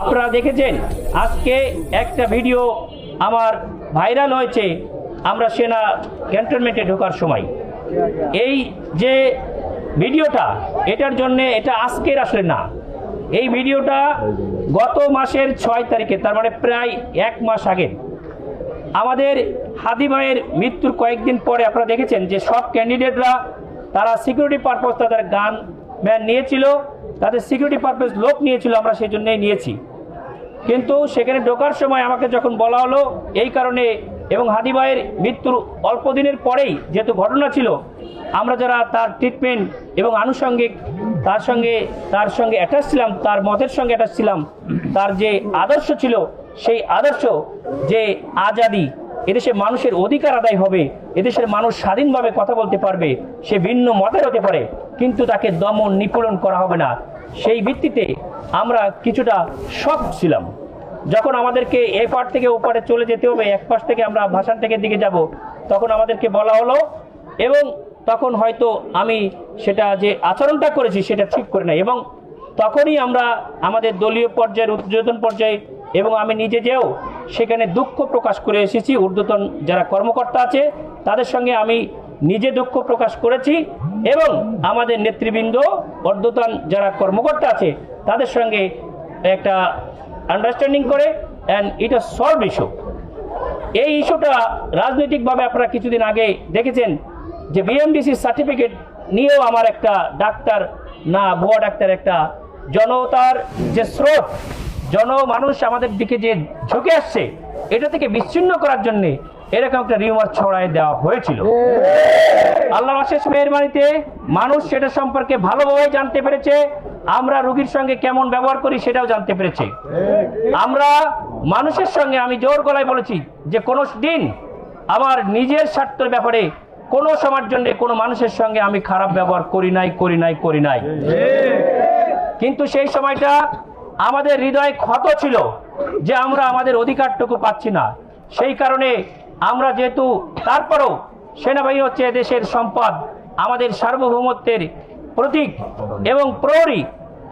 আপনারা দেখেছেন আজকে একটা ভিডিও আমার ভাইরাল হয়েছে, আমরা সেনা ক্যান্টনমেন্টে ঢোকার সময় এই যে ভিডিওটা, এটার জন্যে এটা আজকের আসলে না, এই ভিডিওটা গত মাসের 6 তারিখে, তার মানে প্রায় 1 মাস আগে আমাদের হাদি ভাইয়ের মৃত্যুর কয়েকদিন পরে আপনারা দেখেছেন যে সব ক্যান্ডিডেটরা তারা সিকিউরিটি পারপাস তাদের গান ম্যান নিয়েছিল, তাদের সিকিউরিটি পারপাস লোক নিয়েছিল, আমরা সেই জন্যই নিয়েছি। কিন্তু সেখানে ঢোকার সময় আমাকে যখন বলা হলো এই কারণে, এবং হাদি ভাইয়ের মৃত্যুর অল্প দিনের পরেই যেহেতু ঘটনা ছিল, আমরা যারা তার ট্রিটমেন্ট এবং আনুষঙ্গিক তার সঙ্গে অ্যাটাচ ছিলাম, তার মতের সঙ্গে অ্যাটাচ ছিলাম, তার যে আদর্শ ছিল সেই আদর্শ যে আজাদি, এদেশে মানুষের অধিকার আদায় হবে, এদেশের মানুষ স্বাধীনভাবে কথা বলতে পারবে, সে ভিন্ন মতের হতে পারে কিন্তু তাকে দমন নিপীড়ন করা হবে না, সেই ভিত্তিতে আমরা কিছুটা শক ছিলাম। যখন আমাদেরকে এই পার থেকে ও পারে চলে যেতে হবে, এক পাশ থেকে আমরা ভাষণ থেকে দিকে যাব, তখন আমাদেরকে বলা হলো, এবং তখন হয়তো আমি সেটা যে আচরণটা করেছি সেটা ঠিক করে নাই, এবং তখনই আমরা আমাদের দলীয় পর্যায়ের ঊর্ধ্বতন পর্যায়ে এবং আমি নিজে যেও সেখানে দুঃখ প্রকাশ করে এসেছি। ঊর্ধ্বতন যারা কর্মকর্তা আছে তাদের সঙ্গে আমি নিজে দুঃখ প্রকাশ করেছি, এবং আমাদের নেতৃবৃন্দ ঊর্ধ্বতন যারা কর্মকর্তা আছে তাদের সঙ্গে একটা আন্ডারস্ট্যান্ডিং করে and it a solve issue. এই ইস্যুটা রাজনৈতিকভাবে আপনারা কিছুদিন আগে দেখেছেন যে বিএমডিসি সার্টিফিকেট নিয়েও আমার একটা ডাক্তার না ভুয়া ডাক্তার, একটা জনতার যে স্রোত, জনমানুষ আমাদের দিকে যে ঝুঁকে আসছে, এটা থেকে বিচ্ছিন্ন করার জন্য এরকম একটা রিউমার ছড়ায় দেওয়া হয়েছিল। আল্লাহর অশেষ মেহেরবানিতে মানুষ সেটা সম্পর্কে ভালোভাবে জানতে পেরেছে, আমরা রোগীর সঙ্গে কেমন ব্যবহার করি সেটাও জানতে পেরেছে। আমরা মানুষের সঙ্গে, আমি জোর গলায় বলেছি যে কোনো দিন আমার নিজের স্বার্থের ব্যাপারে কোনো সময়ের জন্য কোনো মানুষের সঙ্গে আমি খারাপ ব্যবহার করি নাই। কিন্তু সেই সময়টা আমাদের হৃদয় ক্ষত ছিল যে আমরা আমাদের অধিকারটুকু পাচ্ছি না। সেই কারণে আমরা যেহেতু, তারপরও সেনাবাহিনী হচ্ছে দেশের সম্পদ, আমাদের সার্বভৌমত্বের প্রতীক এবং প্রহরী,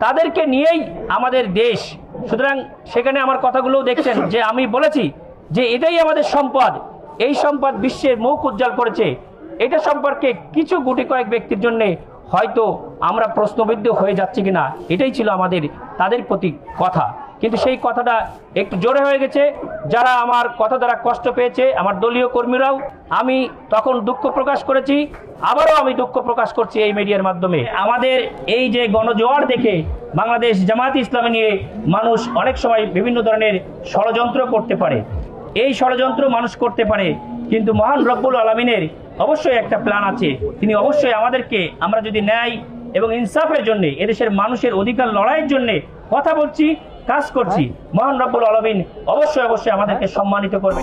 তাদেরকে নিয়েই আমাদের দেশ। সুতরাং সেখানে আমার কথাগুলোও দেখছেন যে আমি বলেছি যে এটাই আমাদের সম্পদ, এই সম্পদ বিশ্বের মুখ উজ্জ্বল করেছে। এটা সম্পর্কে কিছু গুটি কয়েক ব্যক্তির জন্য হয়তো আমরা প্রশ্নবিদ্ধ হয়ে যাচ্ছি কিনা, এটাই ছিল আমাদের তাদের প্রতি কথা। কিন্তু সেই কথাটা একটু জোরে হয়ে গেছে, যারা আমার কথা দ্বারা কষ্ট পেয়েছে, আমার দলীয় কর্মীরাও, আমি তখন দুঃখ প্রকাশ করেছি, আবারও আমি দুঃখ প্রকাশ করছি এই মিডিয়ার মাধ্যমে। আমাদের এই যে গণজোয়ার দেখে বাংলাদেশ জামায়াতে ইসলামী নিয়ে মানুষ অনেক সময় বিভিন্ন ধরনের ষড়যন্ত্র করতে পারে, এই ষড়যন্ত্র মানুষ করতে পারে, কিন্তু মহান রব্বুল আলামিনের অবশ্যই একটা প্ল্যান আছে। তিনি অবশ্যই আমাদেরকে, আমরা যদি ন্যায় এবং ইনসাফের জন্য, এদেশের মানুষের অধিকার লড়াইয়ের জন্য কথা বলছি, কাজ করছি, মহান রব্বুল আলামিন অবশ্যই আমাদেরকে সম্মানিত করবে।